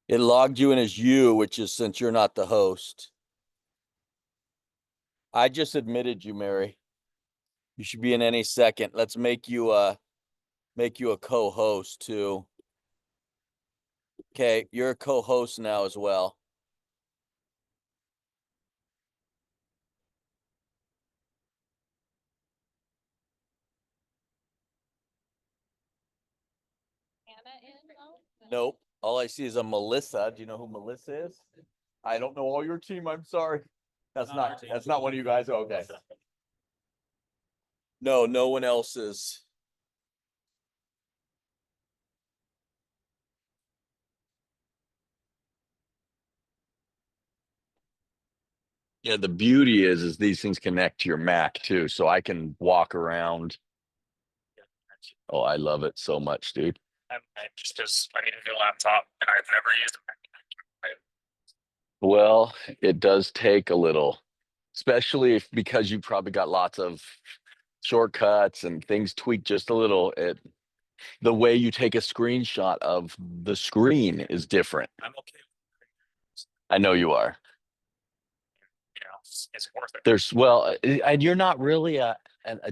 It logged you in as you, which is since you're not the host. I just admitted you, Mary. You should be in any second. Let's make you a co-host too. Okay, you're a co-host now as well. Nope. All I see is a Melissa. Do you know who Melissa is? I don't know all your team. I'm sorry. That's not one of you guys. Okay. No, no one else is. Yeah, the beauty is these things connect to your Mac too, so I can walk around. Oh, I love it so much, dude. Just because I need a new laptop and I've never used it. Well, it does take a little, especially if because you probably got lots of shortcuts and things tweaked just a little. The way you take a screenshot of the screen is different. I'm okay. I know you are. You know, it's worth And you're not really a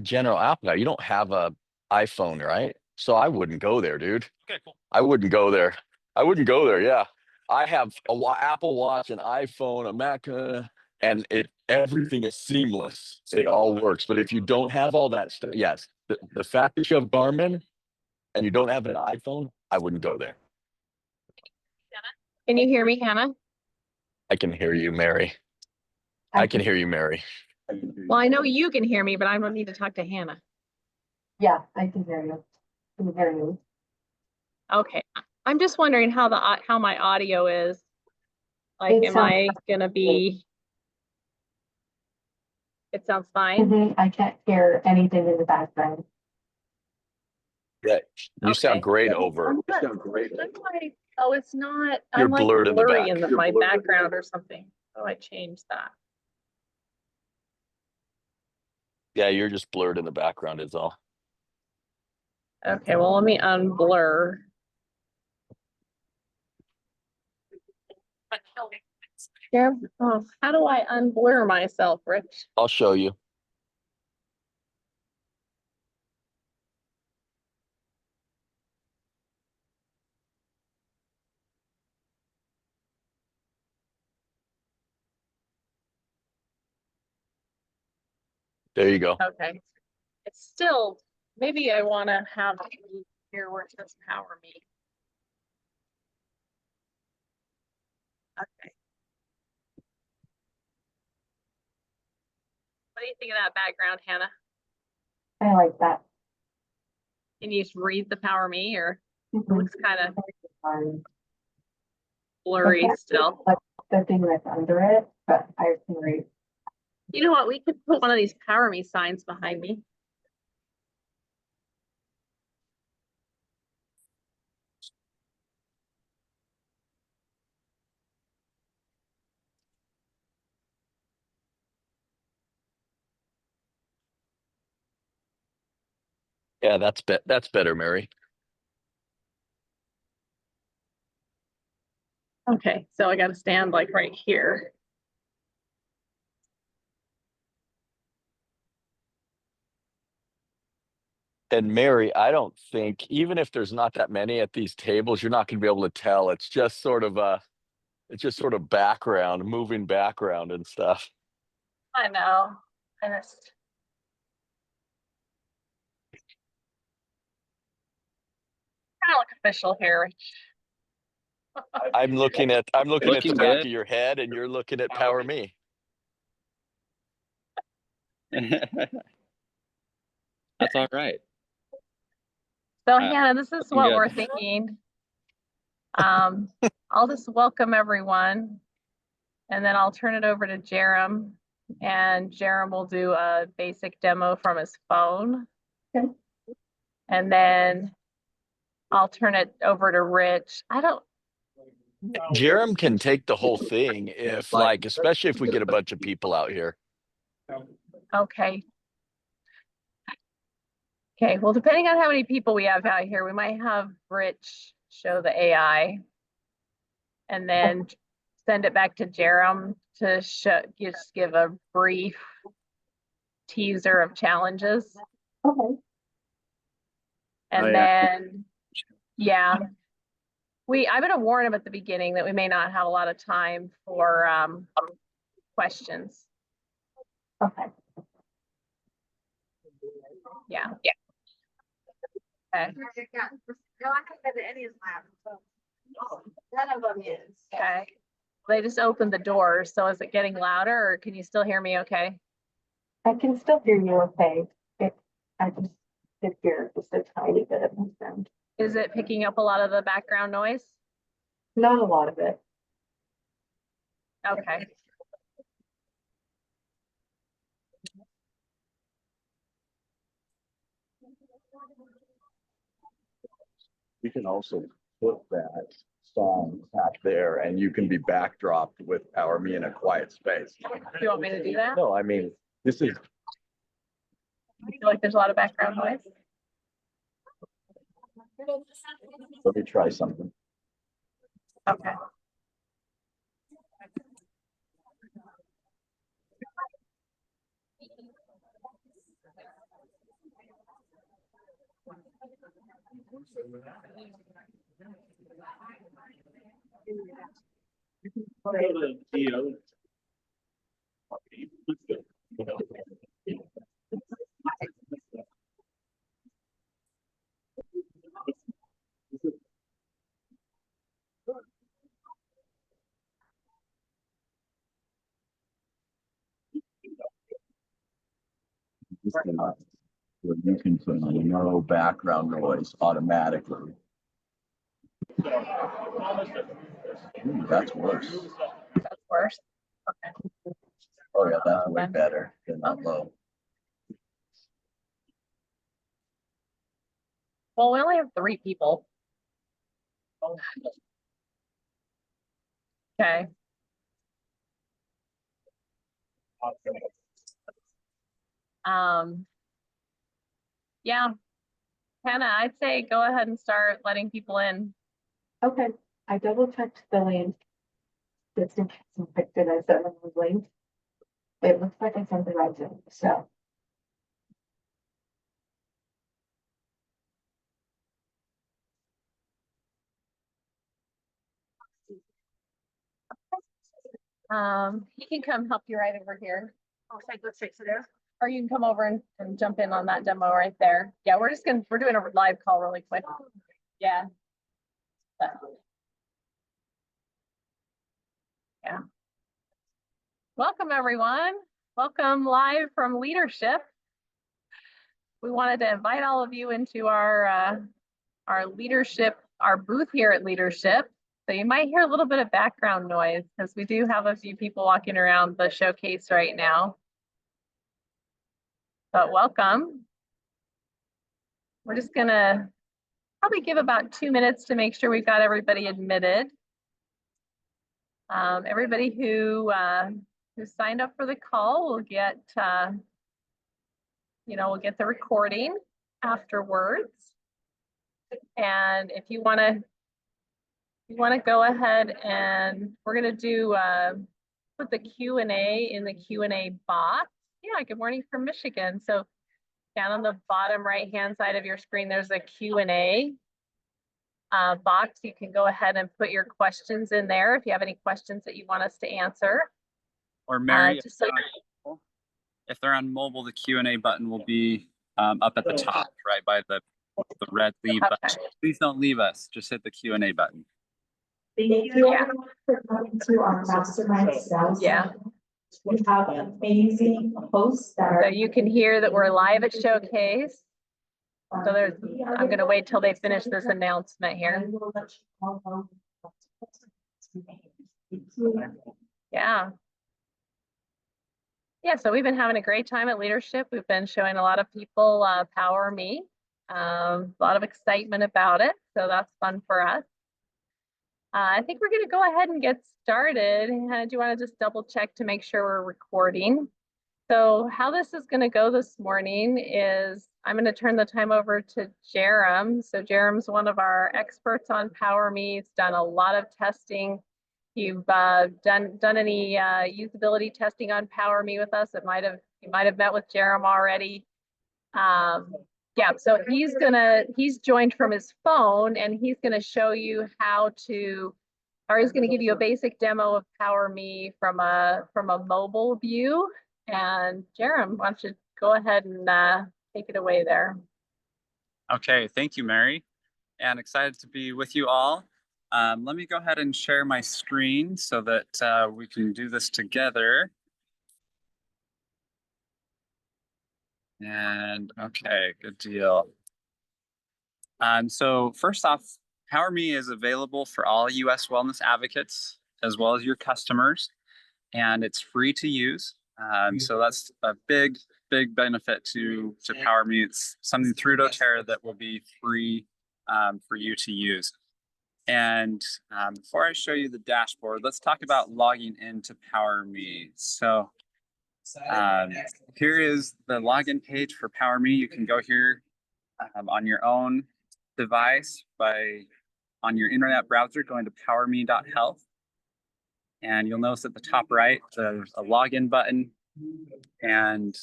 general Apple guy. You don't have a iPhone, right? So I wouldn't go there, dude. Okay, cool. I wouldn't go there. I wouldn't go there. Yeah, I have a Apple Watch, an iPhone, a Mac, and everything is seamless. It all works. But if you don't have all that stuff, yes, the fact that you have Garmin and you don't have an iPhone, I wouldn't go there. Can you hear me, Hannah? I can hear you, Mary. I can hear you, Mary. Well, I know you can hear me, but I don't need to talk to Hannah. Yeah, I can hear you. I can hear you. Okay. I'm just wondering how my audio is. Like, am I gonna be? It sounds fine. I can't hear anything in the background. Yeah, you sound Okay. great over. I'm like, oh, it's not. You're I'm like blurred in the blurry back. in my background or something. Oh, I changed that. Yeah, you're just blurred in the background is all. Okay, well, let me unblur. Yeah. Oh, how do I unblur myself, Rich? I'll show you. There you go. Okay. It's still, maybe I want to have it here where it says PowerMe. Okay. What do you think of that background, Hannah? I like that. Can you just read the PowerMe or it looks kind of blurry still? Like the thing that's under it, but I can read. You know what? We could put one of these PowerMe signs behind me. Yeah, that's better, Mary. Okay, so I got to stand like right here. And Mary, I don't think even if there's not that many at these tables, you're not going to be able to tell. It's just sort of background, moving background and stuff. I know. I just kind of look official here. I'm looking at the Looking back good. of your head, and you're looking at PowerMe. That's all right. So Hannah, this is what good. we're thinking. I'll just welcome everyone, and then I'll turn it over to Jerem, and Jerem will do a basic demo from his phone. Okay. And then I'll turn it over to Rich. I don't, Jerem can take the whole thing if like, especially if we get a bunch of people out here. okay. Okay, well, depending on how many people we have out here, we might have Rich show the AI and then send it back to Jerem to just give a brief teaser of challenges. Okay. And then, yeah, I'm gonna warn him at the beginning that we may not have a lot of time for questions. Okay. Yeah. Okay. None of them is. Okay. They just opened the doors, so is it getting louder or can you still hear me okay? I can still hear you okay. I just could hear just a tiny bit of the sound. Is it picking up a lot of the background noise? Not a lot of it. Okay. You can also put that song back there and you can be backdropped with PowerMe in a quiet space. Do you want me to do that? No, I mean, this is, I feel like there's a lot of background noise. let me try something. Okay. Where you can put no background noise automatically. Ooh, that's worse. That's worse. Okay. Oh yeah, that's way better than that low. Well, we only have 3 people. Okay. Yeah, Hannah, I'd say go ahead and start letting people in. Okay. I double checked the link. Just in case I picked it as a link. It looks like I sent the right link, so. He can come help you right over here. Oh, let's fix it there. Or you can come over and jump in on that demo right there. Yeah, we're doing a live call really quick. Yeah. Yeah. Welcome, everyone. Welcome live from Leadership. We wanted to invite all of you into our leadership, our booth here at Leadership. So you might hear a little bit of background noise because we do have a few people walking around the showcase right now. But welcome. We're just gonna probably give about 2 minutes to make sure we've got everybody admitted. Everybody who signed up for the call will get, we'll get the recording afterwards. And if you want to go ahead and we're going to do put the Q&A in the Q&A box. Yeah, good morning from Michigan. So down on the bottom right hand side of your screen, there's a Q&A box. You can go ahead and put your questions in there if you have any questions that you want us to answer. Or Mary, if they're on mobile, the Q&A button will be up at the top, right by the red leave button. Please don't leave us. Just hit the Q&A button. Thank you for coming to our mastermind sales. Yeah. We have amazing hosts that are. So you can hear that we're live at Showcase. So I'm going to wait till they finish this announcement here. Yeah. Yeah, so we've been having a great time at Leadership. We've been showing a lot of people PowerMe. A lot of excitement about it, so that's fun for us. I think we're going to go ahead and get started. Do you want to just double check to make sure we're recording? So how this is going to go this morning is I'm going to turn the time over to Jerem. So Jerem's one of our experts on PowerMe. He's done a lot of testing. You've done any usability testing on PowerMe with us? You might have met with Jerem already. Yeah, so he's joined from his phone, and he's gonna show you how to, or he's gonna give you a basic demo of PowerMe from a mobile view. And Jerem, why don't you go ahead and take it away there. Okay, thank you, Mary, and excited to be with you all. Let me go ahead and share my screen so that we can do this together. And okay, good deal. So first off, PowerMe is available for all US wellness advocates as well as your customers, and it's free to use. So that's a big benefit to PowerMe. It's something through doTERRA that will be free for you to use. And before I show you the dashboard, let's talk about logging into PowerMe. So here is the login page for PowerMe. You can go here on your own device on your internet browser, going to powerme.health. And you'll notice at the top right, there's a login button. And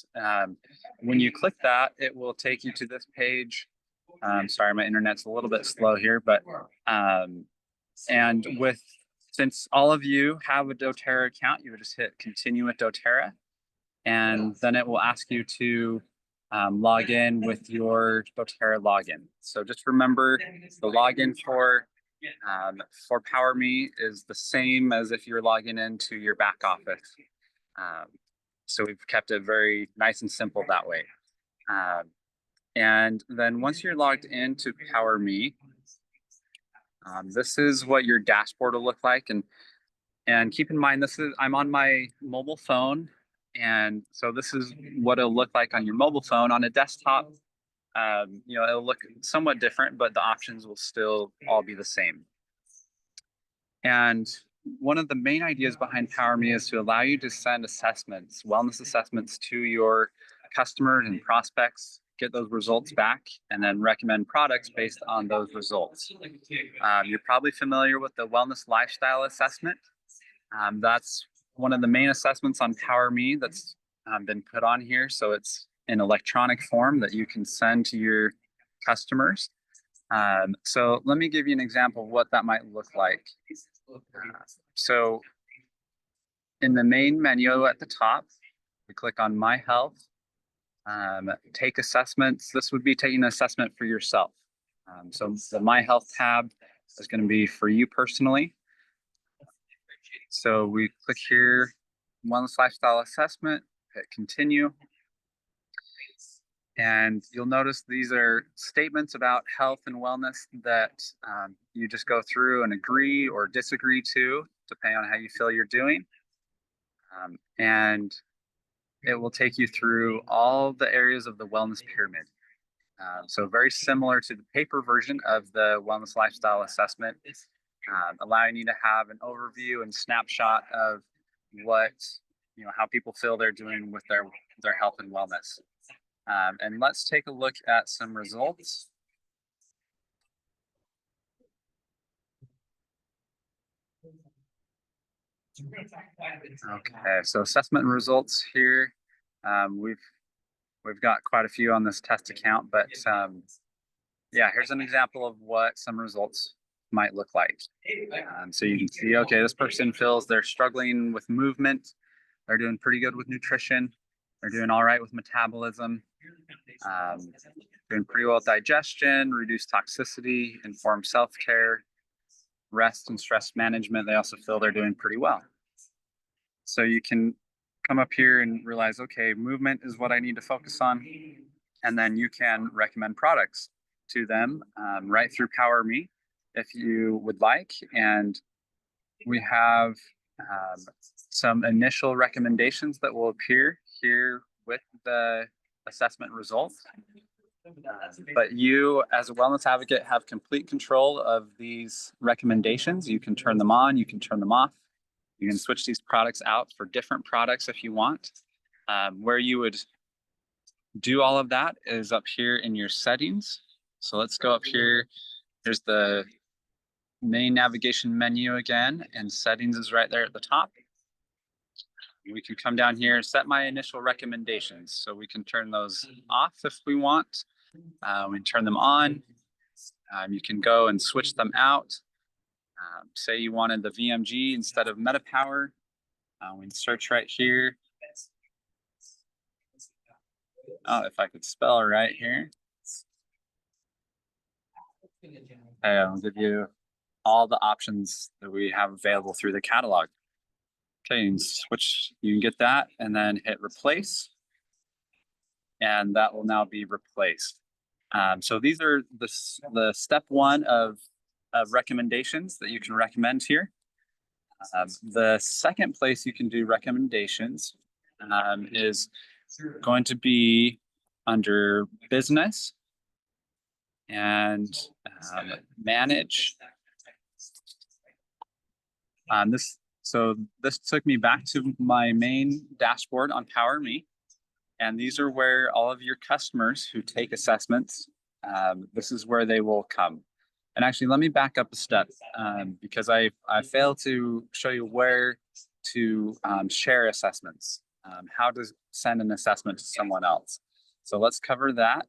when you click that, it will take you to this page. Sorry, my internet's a little bit slow here, but since all of you have a doTERRA account, you would just hit continue with doTERRA, and then it will ask you to log in with your doTERRA login. So just remember, the login for PowerMe is the same as if you're logging into your back office. So we've kept it very nice and simple that way. And then once you're logged into PowerMe, this is what your dashboard will look like. And keep in mind, I'm on my mobile phone. And so this is what it'll look like on your mobile phone. On a desktop, it'll look somewhat different, but the options will still all be the same. And one of the main ideas behind PowerMe is to allow you to send assessments, wellness assessments, to your customers and prospects, get those results back, and then recommend products based on those results. You're probably familiar with the wellness lifestyle assessment. That's one of the main assessments on PowerMe that's been put on here. So it's in electronic form that you can send to your customers. So let me give you an example of what that might look like. So in the main menu at the top, we click on My Health, take assessments. This would be taking an assessment for yourself. So the My Health tab is going to be for you personally. So we click here, wellness lifestyle assessment, hit continue. And you'll notice these are statements about health and wellness that you just go through and agree or disagree to, depending on how you feel you're doing. And it will take you through all the areas of the wellness pyramid. So very similar to the paper version of the wellness lifestyle assessment, allowing you to have an overview and snapshot of how people feel they're doing with their health and wellness. And let's take a look at some results. Okay, so assessment results here. We've got quite a few on this test account, but yeah, here's an example of what some results might look like. So you can see, okay, this person feels they're struggling with movement. They're doing pretty good with nutrition. They're doing all right with metabolism. Doing pretty well with digestion, reduced toxicity, informed self-care, rest and stress management. They also feel they're doing pretty well. So you can come up here and realize, okay, movement is what I need to focus on. And then you can recommend products to them right through PowerMe if you would like. And we have some initial recommendations that will appear here with the assessment results. But you, as a wellness advocate, have complete control of these recommendations. You can turn them on, you can turn them off. You can switch these products out for different products if you want. Where you would do all of that is up here in your settings. So let's go up here. Here's the main navigation menu again, and settings is right there at the top. We can come down here, set my initial recommendations. So we can turn those off if we want. We turn them on. You can go and switch them out. Say you wanted the VMG instead of MetaPower. We can search right here. Oh, if I could spell right here. I'll give you all the options that we have available through the catalog. Okay, you can switch, you can get that and then hit replace. And that will now be replaced. So these are the step one of recommendations that you can recommend here. The second place you can do recommendations is going to be under business and manage. This took me back to my main dashboard on PowerMe. And these are where all of your customers who take assessments, this is where they will come. And actually, let me back up a step because I failed to show you where to share assessments, how to send an assessment to someone else. So let's cover that.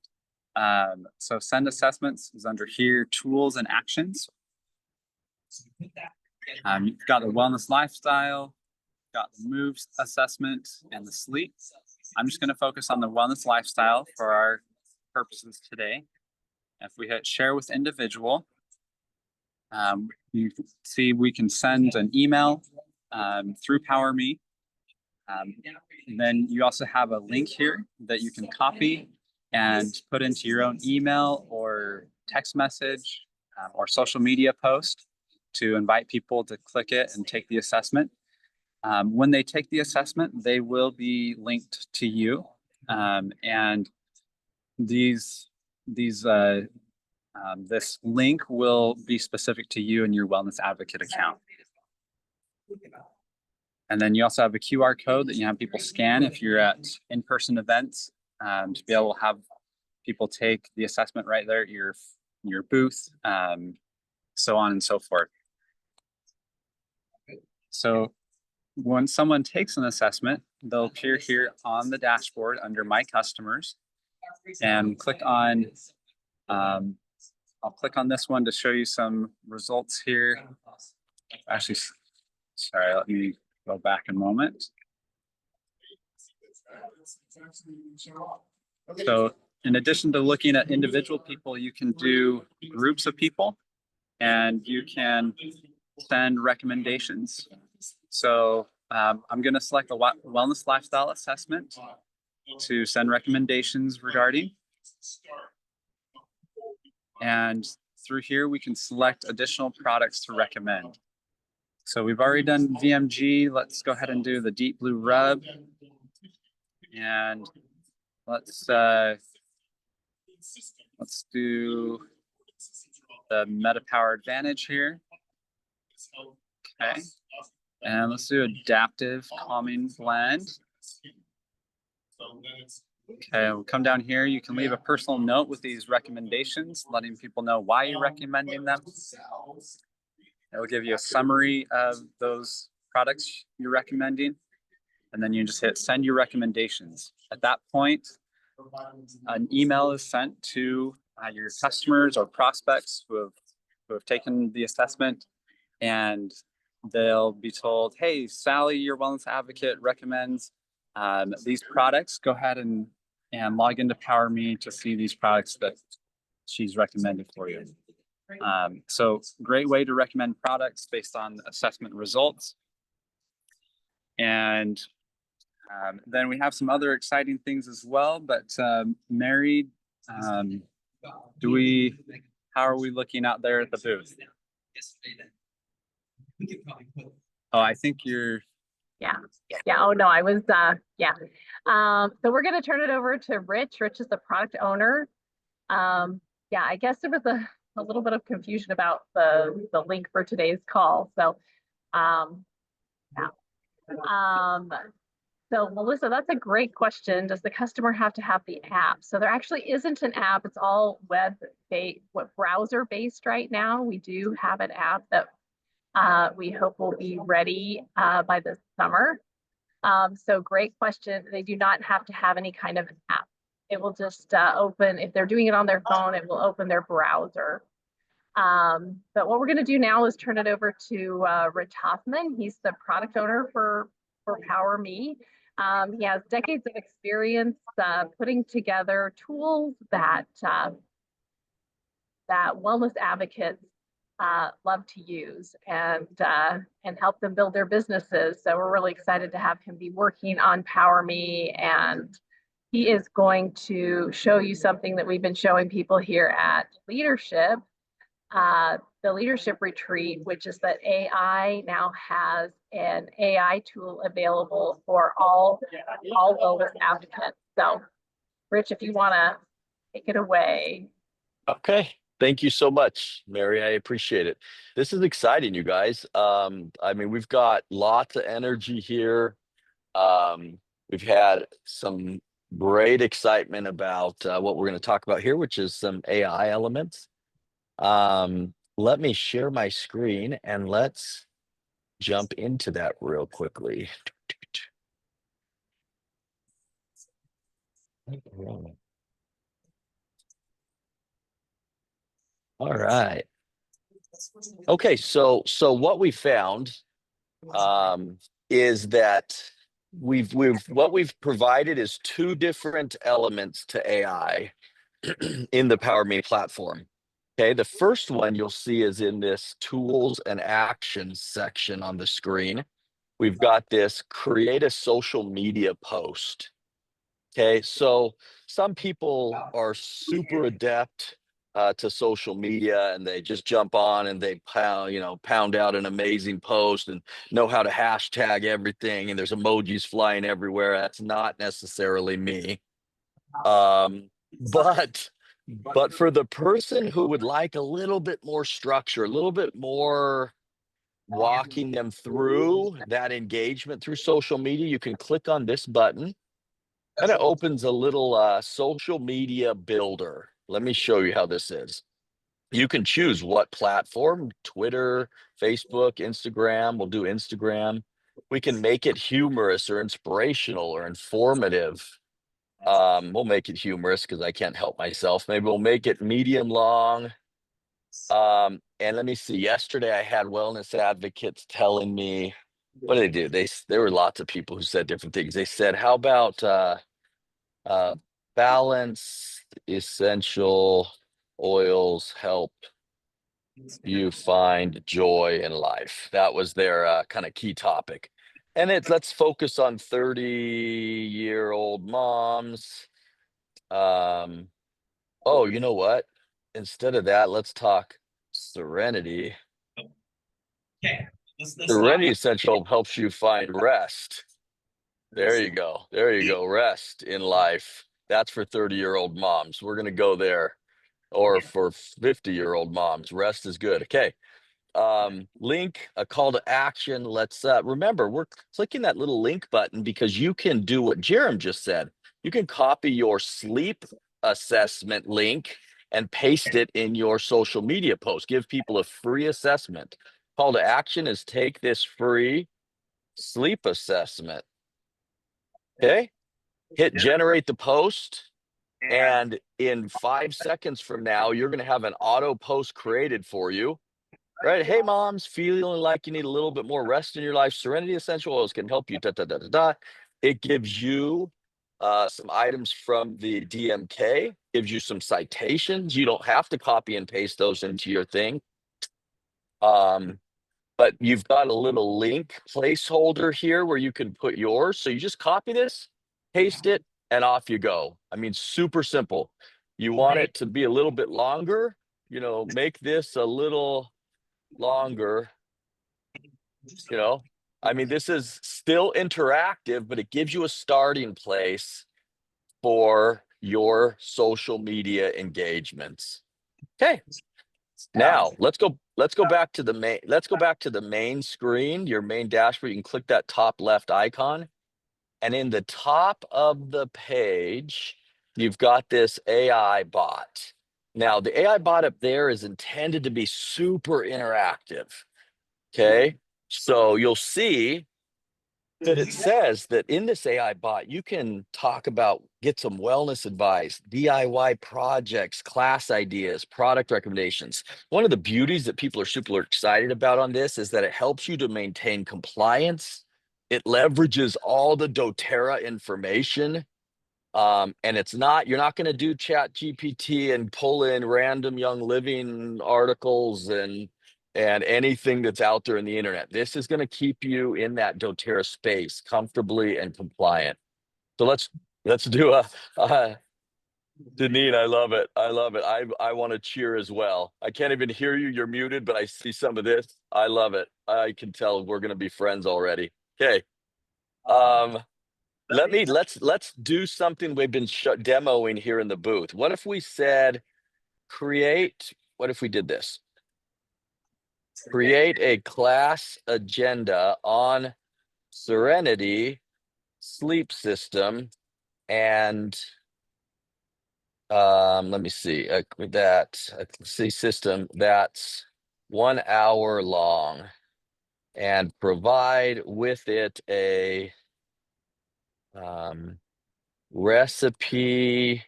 So send assessments is under here, tools and actions. You've got the wellness lifestyle, got the moves assessment and the sleep. I'm just going to focus on the wellness lifestyle for our purposes today. If we hit share with individual, you can see we can send an email through PowerMe. Then you also have a link here that you can copy and put into your own email or text message or social media post to invite people to click it and take the assessment. When they take the assessment, they will be linked to you. And this link will be specific to you and your Wellness Advocate account. And then you also have a QR code that you have people scan if you're at in-person events to be able to have people take the assessment right there at your booth, so on and so forth. So when someone takes an assessment, they'll appear here on the dashboard under My Customers and click on, I'll click on this one to show you some results here. Actually, sorry, let me go back a moment. So in addition to looking at individual people, you can do groups of people and you can send recommendations. So I'm going to select a wellness lifestyle assessment to send recommendations regarding. And through here, we can select additional products to recommend. So we've already done VMG. Let's go ahead and do the Deep Blue Rub. And let's do the MetaPower Advantage here. Okay. And let's do Adaptive Calming Blend. Okay, we'll come down here. You can leave a personal note with these recommendations, letting people know why you're recommending them. It will give you a summary of those products you're recommending. And then you just hit send your recommendations. At that point, an email is sent to your customers or prospects who have taken the assessment, and they'll be told, hey, Sally, your wellness advocate, recommends these products. Go ahead and log into PowerMe to see these products that she's recommended for you. So great way to recommend products based on assessment results. And then we have some other exciting things as well, but Mary, how are we looking out there at the booth? Oh, I think you're. Yeah. Oh no, I was, yeah. So we're going to turn it over to Rich. Rich is the product owner. Yeah, I guess there was a little bit of confusion about the link for today's call. So, yeah. So Melissa, that's a great question. Does the customer have to have the app? So there actually isn't an app. It's all web-based, browser-based right now. We do have an app that we hope will be ready by this summer. So great question. They do not have to have any kind of app. It will just open, if they're doing it on their phone, it will open their browser. But what we're going to do now is turn it over to Rich Hoffman. He's the product owner for PowerMe. He has decades of experience putting together tools that wellness advocates love to use and help them build their businesses. So we're really excited to have him be working on PowerMe, and he is going to show you something that we've been showing people here at Leadership, the Leadership Retreat, which is that AI now has an AI tool available for all wellness advocates. So, Rich, if you want to take it away. Okay. Thank you so much, Mary. I appreciate it. This is exciting, you guys. I mean, we've got lots of energy here. We've had some great excitement about what we're going to talk about here, which is some AI elements. Let me share my screen and let's jump into that real quickly. All right. Okay, so what we found is that what we've provided is two different elements to AI in the PowerMe platform. Okay, the first one you'll see is in this tools and actions section on the screen. We've got this create a social media post. Okay, so some people are super adept to social media and they just jump on and they pound out an amazing post and know how to hashtag everything and there's emojis flying everywhere. That's not necessarily me. But for the person who would like a little bit more structure, a little bit more walking them through that engagement through social media, you can click on this button and it opens a little social media builder. Let me show you how this is. You can choose what platform: Twitter, Facebook, Instagram. We'll do Instagram. We can make it humorous or inspirational or informative. We'll make it humorous because I can't help myself. Maybe we'll make it medium long. And let me see. Yesterday I had wellness advocates telling me, what did they do? There were lots of people who said different things. They said, how about balance essential oils help you find joy in life? That was their kind of key topic. And let's focus on 30-year-old moms. Oh, you know what? Instead of that, let's talk serenity. Okay. Serenity Essential helps you find rest. There you go. There you go. Rest in life. That's for 30-year-old moms. We're going to go there. Or for 50-year-old moms, rest is good. Okay. Link, a call to action. Let's remember, we're clicking that little link button because you can do what Jerem just said. You can copy your sleep assessment link and paste it in your social media post. Give people a free assessment. Call to action is take this free sleep assessment. Okay. Hit generate the post. And in 5 seconds from now, you're going to have an auto post created for you. Right? Hey, moms, feeling like you need a little bit more rest in your life. Serenity Essential Oils can help you. It gives you some items from the DMK, gives you some citations. You don't have to copy and paste those into your thing. But you've got a little link placeholder here where you can put yours. So you just copy this, paste it, and off you go. I mean, super simple. You want it to be a little bit longer, make this a little longer, I mean, this is still interactive, but it gives you a starting place for your social media engagements. Okay. Now let's go back to the main screen, your main dashboard. You can click that top left icon. And in the top of the page, you've got this AI bot. Now, the AI bot up there is intended to be super interactive. Okay. So you'll see that it says that in this AI bot, you can get some wellness advice, DIY projects, class ideas, product recommendations. One of the beauties that people are super excited about on this is that it helps you to maintain compliance. It leverages all the doTERRA information. And you're not going to do Chat GPT and pull in random Young Living articles and anything that's out there in the internet. This is going to keep you in that doTERRA space comfortably and compliant. So let's do Deneen, I love it. I love it. I want to cheer as well. I can't even hear you. You're muted, but I see some of this. I love it. I can tell we're going to be friends already. Okay. Let's do something we've been demoing here in the booth. What if we said what if we did this? Create a class agenda on Serenity, sleep system, and let me see system that's 1 hour long, and provide with it a recipe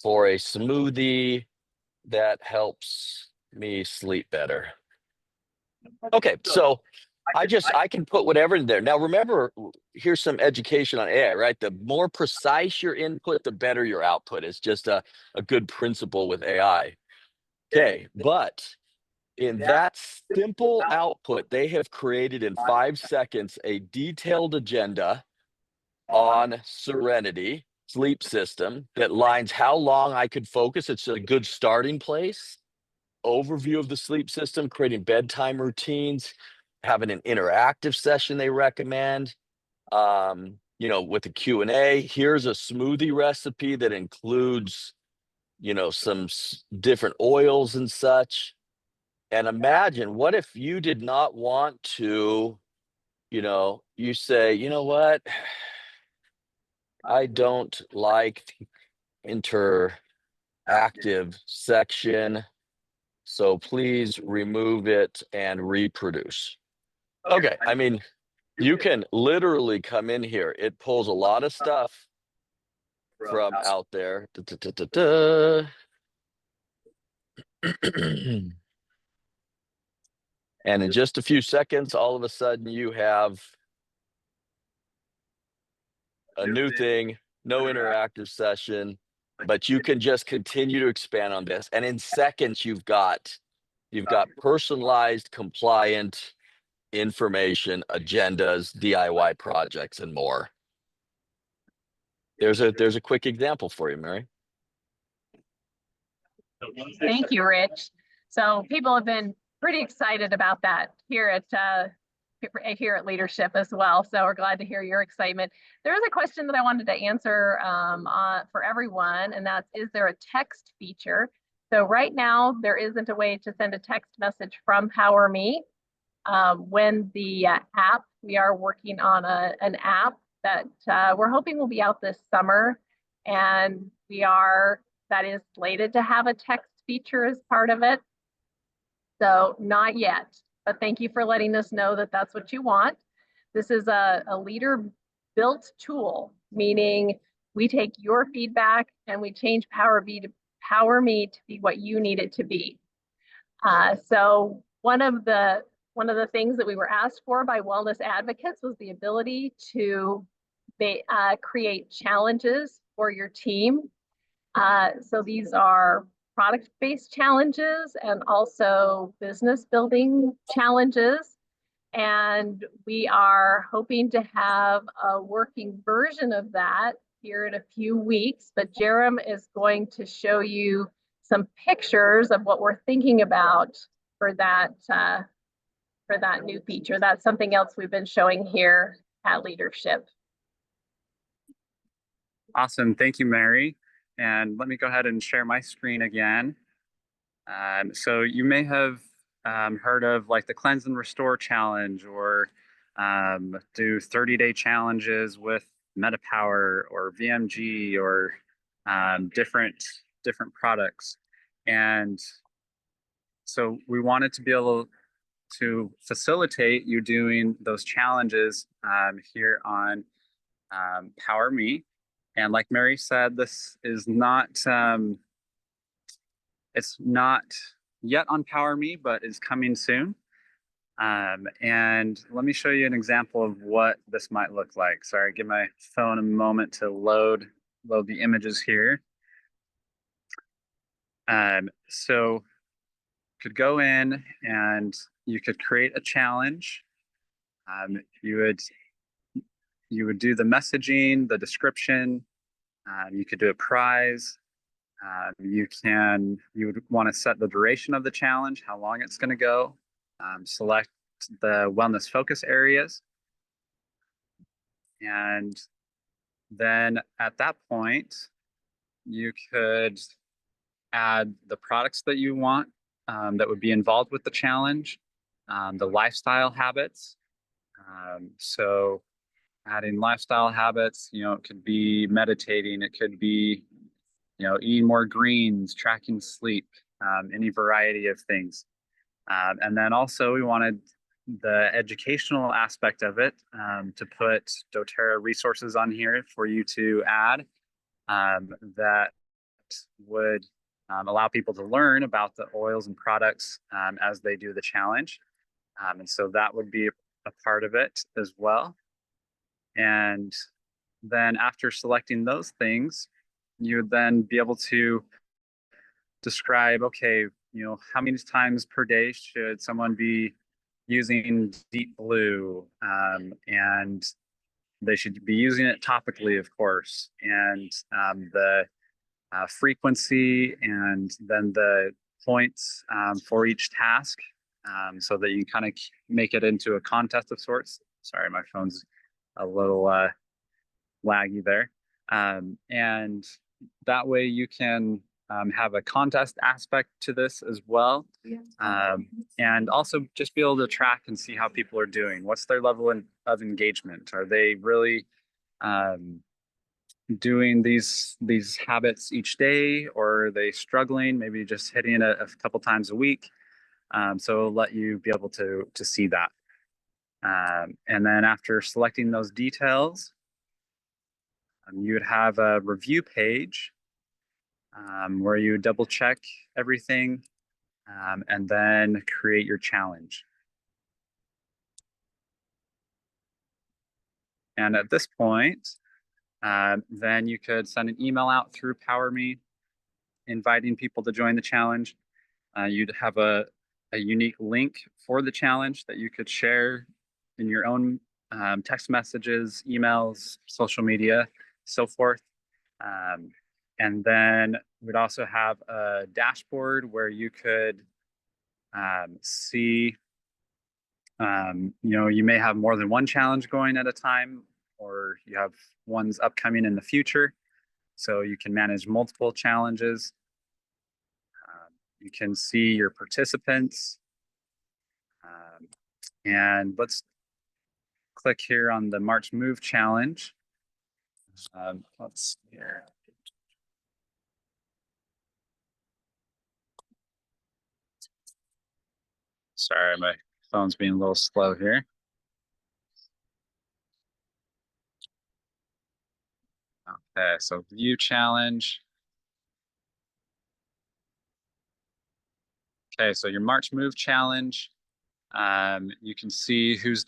for a smoothie that helps me sleep better. Okay, so I can put whatever in there. Now remember, here's some education on AI, right? The more precise your input, the better your output. It's just a good principle with AI. Okay, but in that simple output, they have created in 5 seconds a detailed agenda on Serenity sleep system that lines how long I could focus. It's a good starting place. Overview of the sleep system, creating bedtime routines, having an interactive session they recommend. With the Q&A, here's a smoothie recipe that includes, some different oils and such. And imagine, what if you did not want to, you say, you know what? I don't like the interactive section, so please remove it and reproduce. Okay, I mean, you can literally come in here. It pulls a lot of stuff from out there. And in just a few seconds, all of a sudden you have a new thing, no interactive session, but you can just continue to expand on this. And in seconds, you've got personalized, compliant information, agendas, DIY projects, and more. There's a quick example for you, Mary. Thank you, Rich. So people have been pretty excited about that here at Leadership as well. So we're glad to hear your excitement. There is a question that I wanted to answer for everyone, and that's, is there a text feature? So right now, there isn't a way to send a text message from PowerMe. When the app, we are working on an app that we're hoping will be out this summer, and that is slated to have a text feature as part of it. So not yet, but thank you for letting us know that that's what you want. This is a leader built tool, meaning we take your feedback and we change PowerMe to be what you need it to be. So one of the things that we were asked for by wellness advocates was the ability to create challenges for your team. So these are product-based challenges and also business building challenges. And we are hoping to have a working version of that here in a few weeks, but Jerem is going to show you some pictures of what we're thinking about for that new feature. That's something else we've been showing here at Leadership. Awesome. Thank you, Mary. And let me go ahead and share my screen again. So you may have heard of like the Cleanse and Restore Challenge, or do 30-day challenges with MetaPower or VMG, or different products. And so we wanted to be able to facilitate you doing those challenges here on PowerMe. And like Mary said, this is not, it's not yet on PowerMe, but is coming soon. And let me show you an example of what this might look like. Sorry, give my phone a moment to load the images here. So could go in and you could create a challenge. You would do the messaging, the description. You could do a prize. You would want to set the duration of the challenge, how long it's going to go. Select the wellness focus areas. And then at that point, you could add the products that you want that would be involved with the challenge, the lifestyle habits. So adding lifestyle habits, it could be meditating, it could be, eating more greens, tracking sleep, any variety of things. And then also we wanted the educational aspect of it, to put doTERRA resources on here for you to add that would allow people to learn about the oils and products as they do the challenge. And so that would be a part of it as well. And then after selecting those things, you would then be able to describe, okay, how many times per day should someone be using Deep Blue? And they should be using it topically, of course, and the frequency, and then the points for each task, so that you kind of make it into a contest of sorts. Sorry, my phone's a little laggy there. And that way you can have a contest aspect to this as well. And also just be able to track and see how people are doing. What's their level of engagement? Are they really doing these habits each day, or are they struggling, maybe just hitting it a couple times a week? So it'll let you be able to see that. And then after selecting those details, you would have a review page where you double check everything, and then create your challenge. And at this point, then you could send an email out through PowerMe, inviting people to join the challenge. You'd have a unique link for the challenge that you could share in your own text messages, emails, social media, so forth. And then we'd also have a dashboard where you could see, you may have more than one challenge going at a time, or you have ones upcoming in the future. So you can manage multiple challenges. You can see your participants. And let's click here on the March Move Challenge. Let's see here. Sorry, my phone's being a little slow here. Okay, so view challenge. Okay, so your March Move Challenge. You can see who's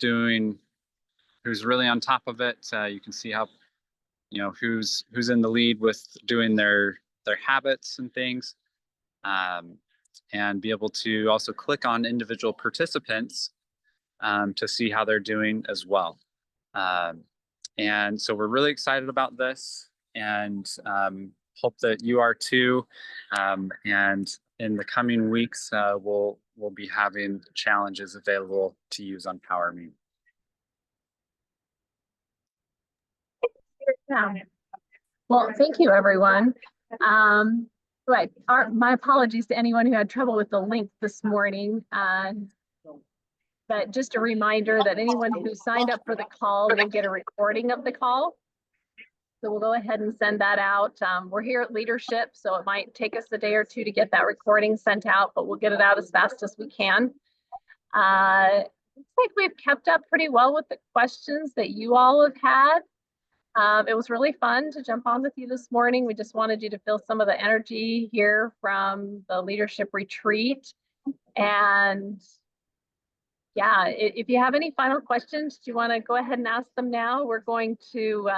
really on top of it. You can see how, who's in the lead with doing their habits and things. And be able to also click on individual participants to see how they're doing as well. And so we're really excited about this, and hope that you are too. And in the coming weeks, we'll be having challenges available to use on PowerMe. Yeah. Well, thank you, everyone. Right. My apologies to anyone who had trouble with the link this morning. But just a reminder that anyone who signed up for the call will get a recording of the call. So we'll go ahead and send that out. We're here at Leadership, so it might take us a day or two to get that recording sent out, but we'll get it out as fast as we can. Looks like we've kept up pretty well with the questions that you all have had. It was really fun to jump on with you this morning. We just wanted you to feel some of the energy here from the leadership retreat. And yeah, if you have any final questions, do you want to go ahead and ask them now? We're going to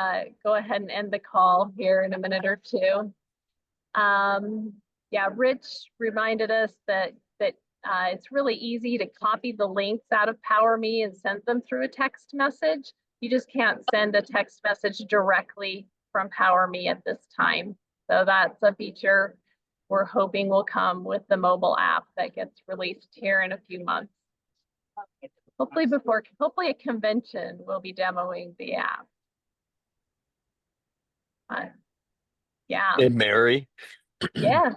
go ahead and end the call here in a minute or two. Yeah, Rich reminded us that it's really easy to copy the links out of PowerMe and send them through a text message. You just can't send a text message directly from PowerMe at this time. So that's a feature we're hoping will come with the mobile app that gets released here in a few months. Hopefully a convention will be demoing the app. Yeah. Hey, Mary. Yes.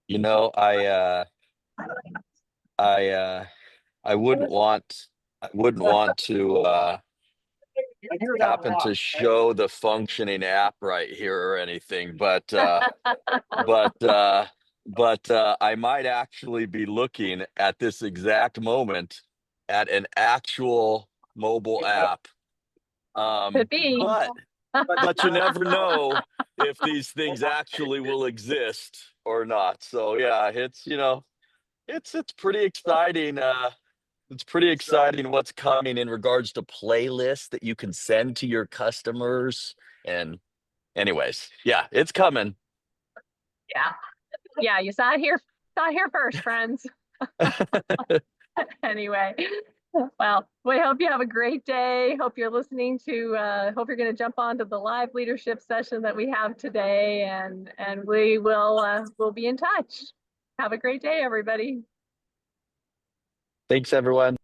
You know, I wouldn't want to happen to show the functioning app right here or anything, but I might actually be looking at this exact moment at an actual mobile app. Could be. But you never know if these things actually will exist or not. So yeah, it's it's pretty exciting. It's pretty exciting what's coming in regards to playlists that you can send to your customers. And anyways, yeah, it's coming. Yeah. Yeah, you saw it here first, friends. Anyway, well, we hope you have a great day. Hope you're listening to, hope you're going to jump onto the live leadership session that we have today, and we will we'll be in touch. Have a great day, everybody. Thanks, everyone.